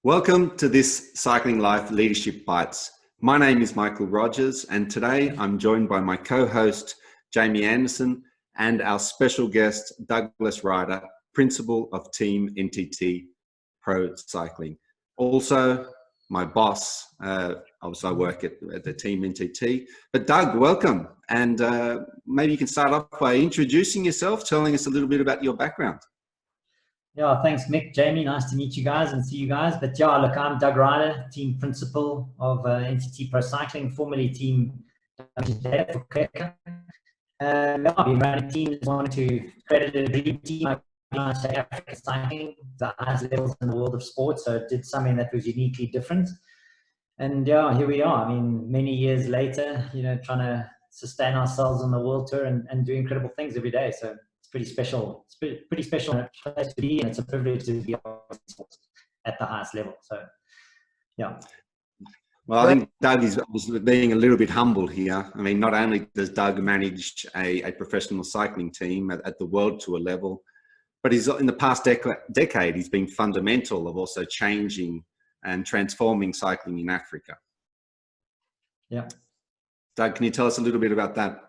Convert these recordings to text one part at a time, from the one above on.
Welcome to this Cycling Life Leadership Bytes. My name is Michael Rogers, and today I'm joined by my co-host, Jamie Anderson, and our special guest, Douglas Ryder, Principal of Team NTT Pro Cycling. Also, my boss, obviously I work at the Team NTT. But Doug, welcome. And maybe you can start off by introducing yourself, telling us a little bit about your background. Yeah, thanks, Mick. Jamie, nice to meet you guys and see you guys. But yeah, look, I'm Doug Ryder, team principal of NTT Pro Cycling, formerly team data for Qhubeka. I've been running teams, wanted to create a dream team. I say Africa cycling, the highest levels in the world of sport, so it did something that was uniquely different. And yeah, here we are. I mean, many years later, trying to sustain ourselves on the world tour and do incredible things every day. So pretty special. It's pretty special place to be, and it's a privilege to be at the highest level. So, yeah. Well, I think Doug is being a little bit humble here. I mean, not only does Doug manage a professional cycling team at the world tour level, but he's in the past decade, he's been fundamental of also changing and transforming cycling in Africa. Yeah. Doug, can you tell us a little bit about that?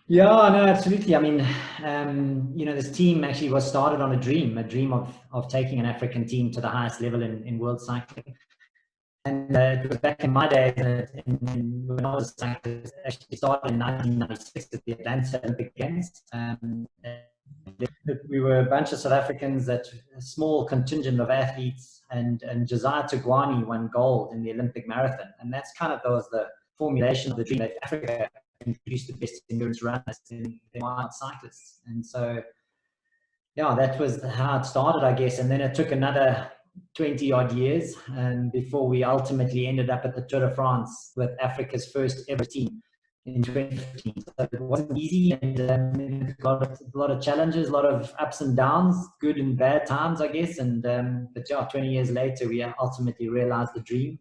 Yeah, no, absolutely. I mean, this team actually was started on a dream of taking an African team to the highest level in world cycling. And it was back in my days when I was cycling, actually started in 1996 at the Atlanta Olympic Games. We were a bunch of South Africans, a small contingent of athletes, and Josiah Tugwani won gold in the Olympic marathon. And that's kind of was the formulation of the dream that Africa can produce the best endurance runners in wild cyclists. And so, yeah, that was how it started, I guess. And then it took another 20 odd years before we ultimately ended up at the Tour de France with Africa's first ever team in 2015. So it wasn't easy, and a lot of challenges, a lot of ups and downs, good and bad times, I guess. And but yeah, 20 years later, we ultimately realized the dream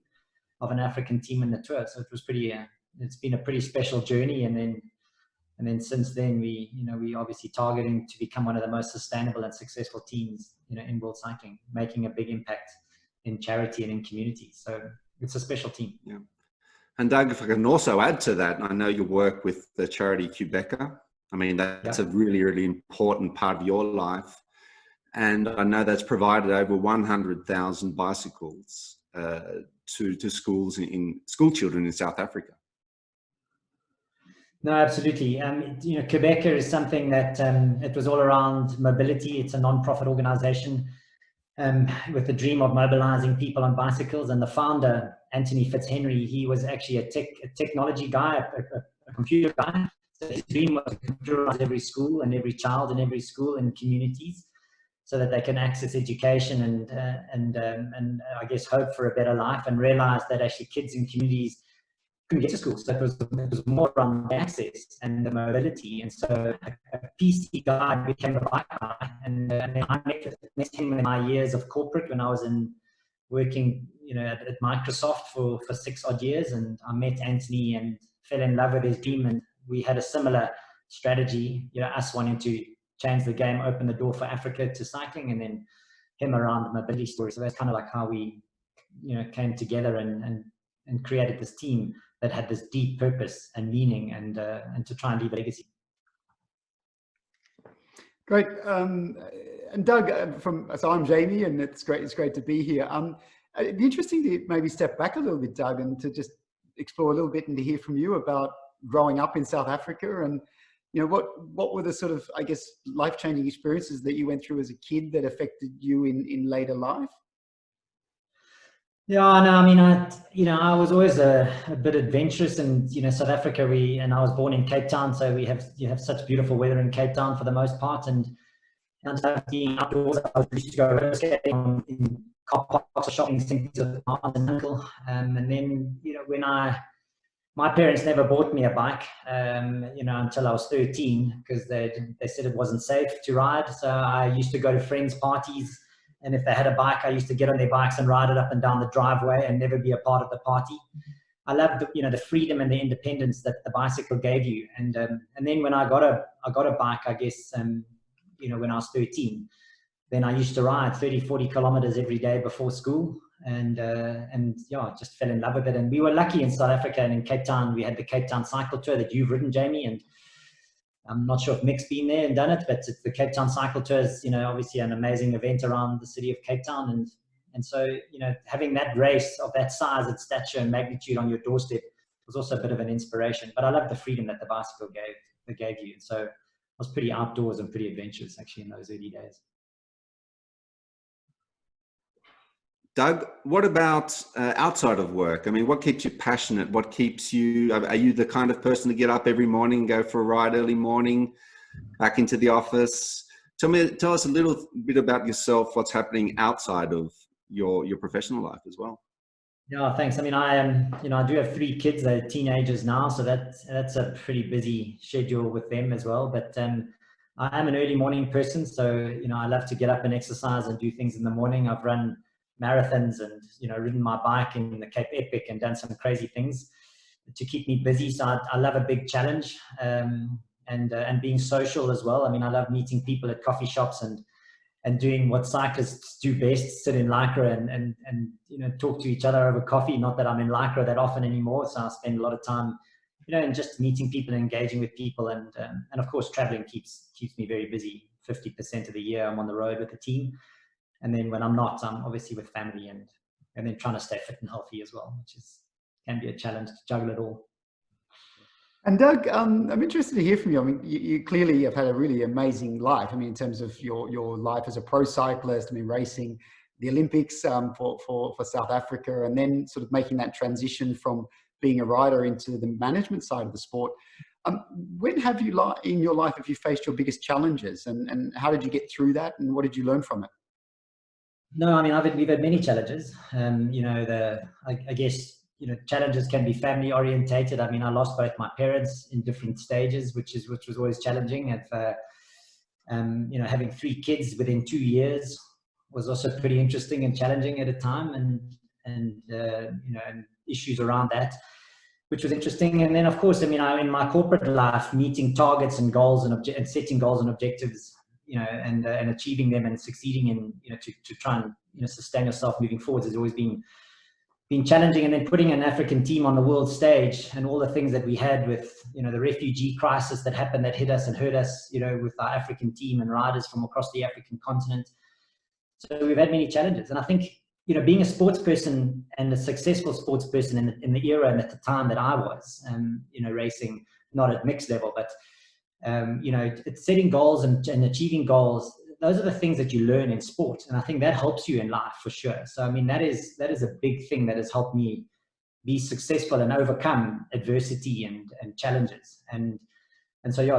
of an African team in the Tour. So it was pretty. It's been a pretty special journey, and then since then we obviously targeting to become one of the most sustainable and successful teams in world cycling, making a big impact in charity and in communities. So it's a special team. Yeah. And Doug, if I can also add to that, I know you work with the charity Qhubeka. I mean, that's a really, really important part of your life. And I know that's provided over 100,000 bicycles to schools in school children in South Africa. No, absolutely. Qhubeka is something that it was all around mobility. It's a non-profit organization with the dream of mobilizing people on bicycles. And the founder, Anthony Fitzhenry, he was actually a technology guy, a computer guy. So his dream was to computerize every school and every child in every school and communities, so that they can access education and I guess hope for a better life, and realize that actually kids in communities couldn't get to school. So it was more around access and the mobility. And so a PC guy became a bike guy, and then I met him in my years of corporate when I was working at Microsoft for 6 odd years. And I met Anthony and fell in love with his dream, and we had a similar strategy, us wanting to change the game, open the door for Africa to cycling, and then him around the mobility story. So that's kind of like how we came together and created this team that had this deep purpose and meaning, and to try and leave a legacy. Great. And Doug, so I'm Jamie, and it's great to be here. It'd be interesting to maybe step back a little bit, Doug, and to just explore a little bit and to hear from you about growing up in South Africa, and what were the sort of, I guess, life-changing experiences that you went through as a kid that affected you in later life? Yeah, no, I mean, I was always a bit adventurous, and South Africa. I was born in Cape Town, so you have such beautiful weather in Cape Town for the most part, and being outdoors, I used to go roller skating in car parks or shopping centres with my aunt and uncle, and then when my parents never bought me a bike, until I was 13, because they said it wasn't safe to ride. So I used to go to friends' parties, and if they had a bike, I used to get on their bikes and ride it up and down the driveway and never be a part of the party. I loved the freedom and the independence that the bicycle gave you. And then when I got a bike, I guess, when I was 13, then I used to ride 30, 40 kilometers every day before school. and yeah, just fell in love with it. And we were lucky in South Africa and in Cape Town. We had the Cape Town Cycle Tour that you've ridden, Jamie, and I'm not sure if Mick's been there and done it, but it's the Cape Town Cycle Tour is, obviously an amazing event around the city of Cape Town. And so, having that race of that size and stature and magnitude on your doorstep was also a bit of an inspiration. But I love the freedom that the bicycle gave you. And so I was pretty outdoors and pretty adventurous, actually, in those early days. Doug, what about outside of work? I mean, what keeps you passionate? What keeps you, are you the kind of person to get up every morning and go for a ride early morning, back into the office? Tell us a little bit about yourself, what's happening outside of your professional life as well. Yeah, thanks. I mean, I do have 3 kids. They're teenagers now, so that's a pretty busy schedule with them as well. But I am an early morning person, so I love to get up and exercise and do things in the morning. I've run marathons and ridden my bike in the Cape Epic and done some crazy things to keep me busy. So I love a big challenge, and being social as well. I mean, I love meeting people at coffee shops and doing what cyclists do best, sit in Lycra and talk to each other over coffee. Not that I'm in Lycra that often anymore, so I spend a lot of time and just meeting people and engaging with people, and of course traveling keeps me very busy. 50% of the year I'm on the road with the team, and then when I'm not, I'm obviously with family and then trying to stay fit and healthy as well, which can be a challenge to juggle it all. And Doug, I'm interested to hear from you. I mean, you clearly have had a really amazing life. I mean, in terms of your life as a pro cyclist, I mean, racing the Olympics for South Africa, and then sort of making that transition from being a rider into the management side of the sport. When have you, in your life, have you faced your biggest challenges, and how did you get through that, and what did you learn from it? No, I mean, we've had many challenges. I guess, challenges can be family orientated. I mean, I lost both my parents in different stages, which was always challenging. And having 3 kids within 2 years was also pretty interesting and challenging at a time, and issues around that, which was interesting. And then, of course, I mean, in my corporate life, meeting targets and goals and setting goals and objectives, and achieving them and succeeding in, to try and sustain yourself moving forwards has always been challenging. And then putting an African team on the world stage and all the things that we had with, the refugee crisis that happened, that hit us and hurt us, with our African team and riders from across the African continent. So we've had many challenges. And I think, being a sports person and a successful sports person in the era and at the time that I was, racing, not at mixed level, but, it's setting goals and achieving goals. Those are the things that you learn in sport. And I think that helps you in life for sure. So, I mean, that is a big thing that has helped me be successful and overcome adversity and challenges. And so, yeah,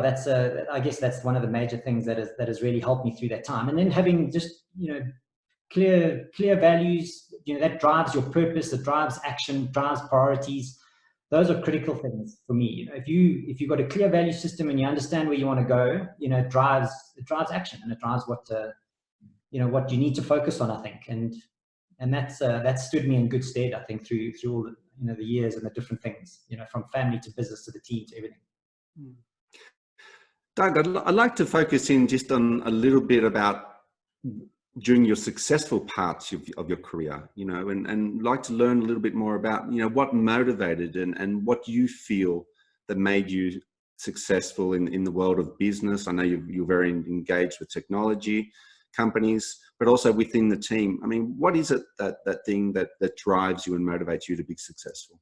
I guess that's one of the major things that has really helped me through that time. And then having just, clear values, that drives your purpose, that drives action, drives priorities. Those are critical things for me. If you've got a clear value system and you understand where you want to go, it drives action, and it drives what you need to focus on, I think. And that stood me in good stead, I think, through all the years and the different things, from family to business to the team to everything. Doug, I'd like to focus in just on a little bit about during your successful parts of your career, and like to learn a little bit more about, what motivated and what you feel that made you successful in the world of business. I know you're very engaged with technology companies, but also within the team. I mean, what is it that thing that drives you and motivates you to be successful?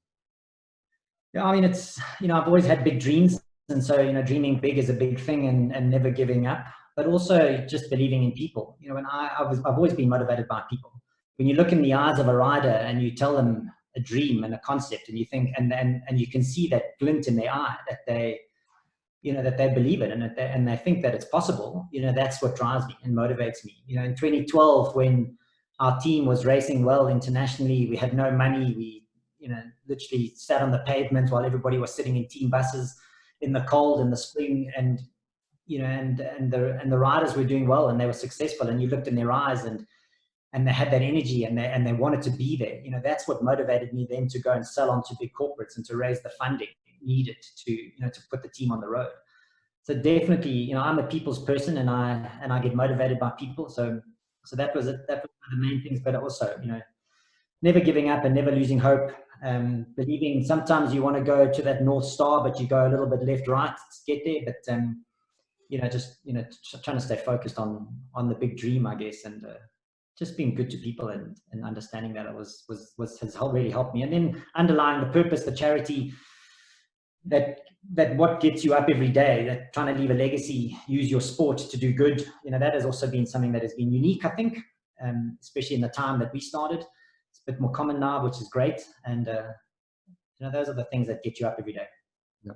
Yeah, I mean, it's, I've always had big dreams. And so, dreaming big is a big thing, and never giving up, but also just believing in people. And I've always been motivated by people. When you look in the eyes of a rider and you tell them a dream and a concept, and you think, and you can see that glint in their eye that they believe it, and they think that it's possible, that's what drives me and motivates me. In 2012, when our team was racing well internationally, we had no money. We, literally sat on the pavement while everybody was sitting in team buses in the cold in the spring, and the riders were doing well and they were successful, and you looked in their eyes and they had that energy and they wanted to be there. That's what motivated me then to go and sell on to big corporates and to raise the funding needed to put the team on the road. So definitely, I'm a people's person, and I get motivated by people. So that was one of the main things. But also, never giving up and never losing hope. Believing sometimes you want to go to that North Star, but you go a little bit left, right to get there. But trying to stay focused on the big dream, I guess, and just being good to people and understanding that it has really helped me. And then underlying the purpose, the charity, that what gets you up every day, that trying to leave a legacy, use your sport to do good. That has also been something that has been unique, I think, especially in the time that we started. It's a bit more common now, which is great. And those are the things that get you up every day. Yeah.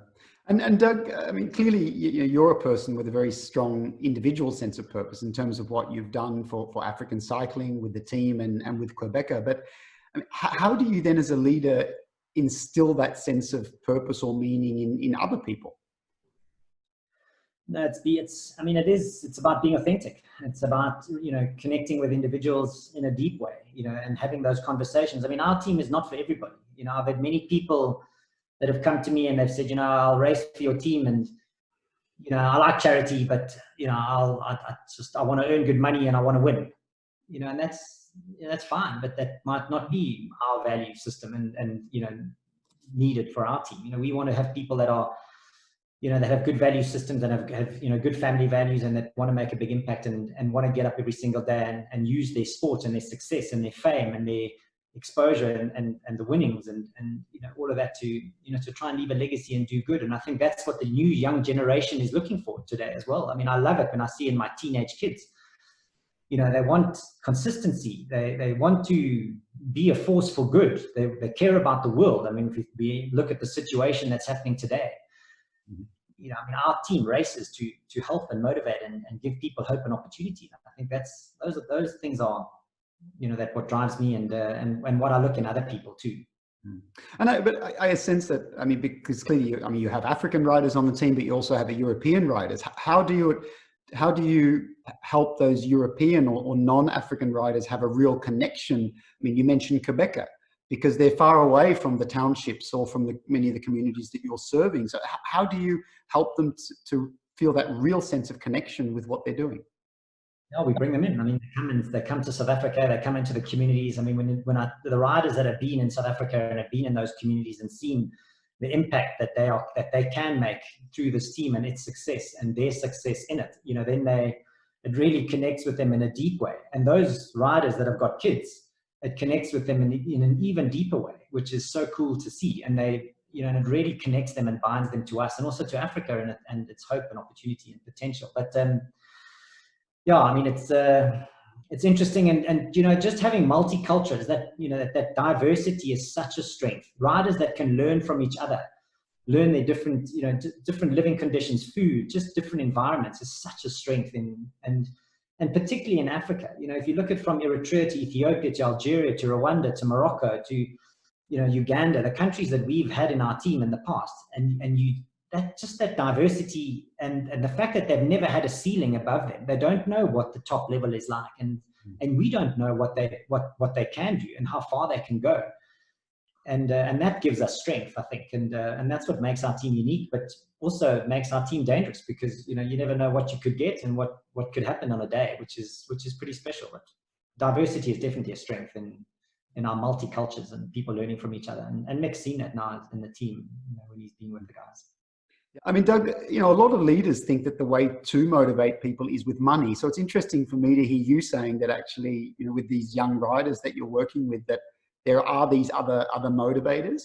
And Doug, I mean, clearly you're a person with a very strong individual sense of purpose in terms of what you've done for African cycling with the team and with Qhubeka. But I mean, how do you then as a leader instill that sense of purpose or meaning in other people? No, it's about being authentic. It's about, connecting with individuals in a deep way, and having those conversations. I mean, our team is not for everybody. I've had many people that have come to me and they've said, I'll race for your team, and I like charity, but I want to earn good money and I want to win, and that's fine, but that might not be our value system and needed for our team. We want to have people that are, that have good value systems and have good family values, and that want to make a big impact and want to get up every single day and use their sport and their success and their fame and their exposure and the winnings and all of that to try and leave a legacy and do good. And I think that's what the new young generation is looking for today as well. I mean, I love it when I see in my teenage kids, they want consistency. They want to be a force for good. They care about the world. I mean, if we look at the situation that's happening today, our team races to help and motivate and give people hope and opportunity. I think those things are, that what drives me and what I look in other people too. But I sense that, I mean, because clearly, you have African riders on the team, but you also have European riders. How do you help those European or non-African riders have a real connection? I mean, you mentioned Qhubeka, because they're far away from the townships or from many of the communities that you're serving. So how do you help them to feel that real sense of connection with what they're doing? No, we bring them in. I mean, they come to South Africa, they come into the communities. I mean, the riders that have been in South Africa and have been in those communities and seen the impact that they can make through this team and its success and their success in it, then it really connects with them in a deep way. And those riders that have got kids, it connects with them in an even deeper way, which is so cool to see. And and it really connects them and binds them to us and also to Africa and its hope and opportunity and potential. But yeah, I mean, it's interesting, and just having multicultures, that diversity is such a strength. Riders that can learn from each other, learn their different different living conditions, food, just different environments is such a strength and particularly in Africa. If you look at from Eritrea to Ethiopia to Algeria to Rwanda to Morocco to Uganda, the countries that we've had in our team in the past, that diversity and the fact that they've never had a ceiling above them. They don't know what the top level is like, and we don't know what they can do and how far they can go. And that gives us strength, I think, and that's what makes our team unique, but also makes our team dangerous, because you never know what you could get and what could happen on a day, which is pretty special. But diversity is definitely a strength in our multicultures and people learning from each other. And Mick's seen that now in the team when he's been with the guys. I mean, Doug, a lot of leaders think that the way to motivate people is with money. So it's interesting for me to hear you saying that actually, with these young riders that you're working with, that there are these other motivators.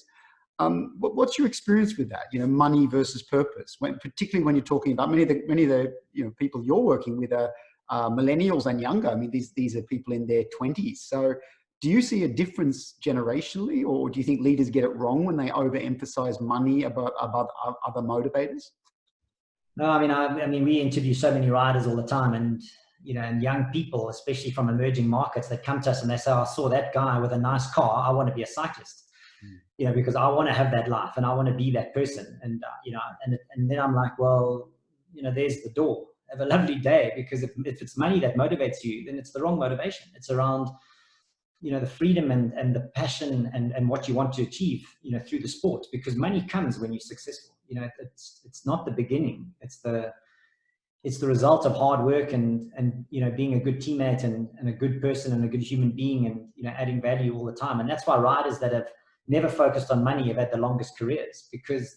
What's your experience with that? Money versus purpose. Particularly when you're talking about many of the people you're working with are millennials and younger. I mean, these are people in their 20s. So do you see a difference generationally, or do you think leaders get it wrong when they overemphasize money above other motivators? No, I mean, we interview so many riders all the time, and and young people, especially from emerging markets, that come to us and they say, "I saw that guy with a nice car. I want to be a cyclist, because I want to have that life and I want to be that person." And and then I'm like, well, there's the door. Have a lovely day, because if it's money that motivates you, then it's the wrong motivation. It's around the freedom and the passion and what you want to achieve, through the sport, because money comes when you're successful. It's not the beginning. It's it's the result of hard work and being a good teammate and a good person and a good human being, and adding value all the time. And that's why riders that have never focused on money have had the longest careers, because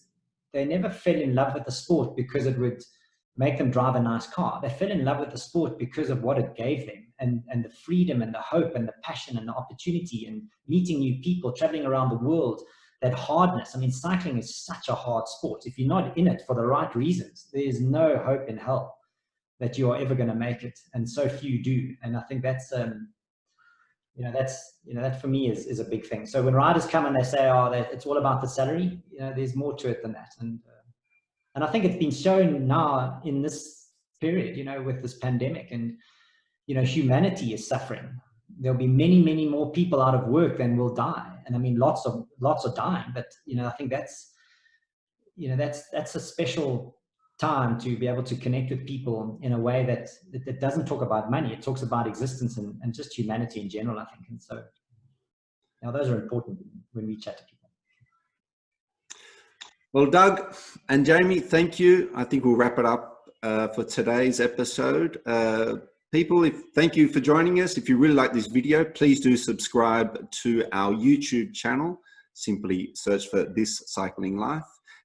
they never fell in love with the sport because it would make them drive a nice car. They fell in love with the sport because of what it gave them, and the freedom and the hope and the passion and the opportunity and meeting new people, traveling around the world. That hardness. I mean, cycling is such a hard sport. If you're not in it for the right reasons, there's no hope in hell that you are ever going to make it. And so few do. And I think that's, that for me is a big thing. So when riders come and they say, oh, it's all about the salary, there's more to it than that. And I think it's been shown now in this period, with this pandemic, and, humanity is suffering. There'll be many, many more people out of work than will die. And I mean, lots are dying, but, I think that's a special time to be able to connect with people in a way that doesn't talk about money. It talks about existence and just humanity in general, I think. And so, those are important when we chat to people. Well, Doug and Jamie, thank you. I think we'll wrap it up for today's episode. People, thank you for joining us. If you really like this video, please do subscribe to our YouTube channel. Simply search for This Cycling Life.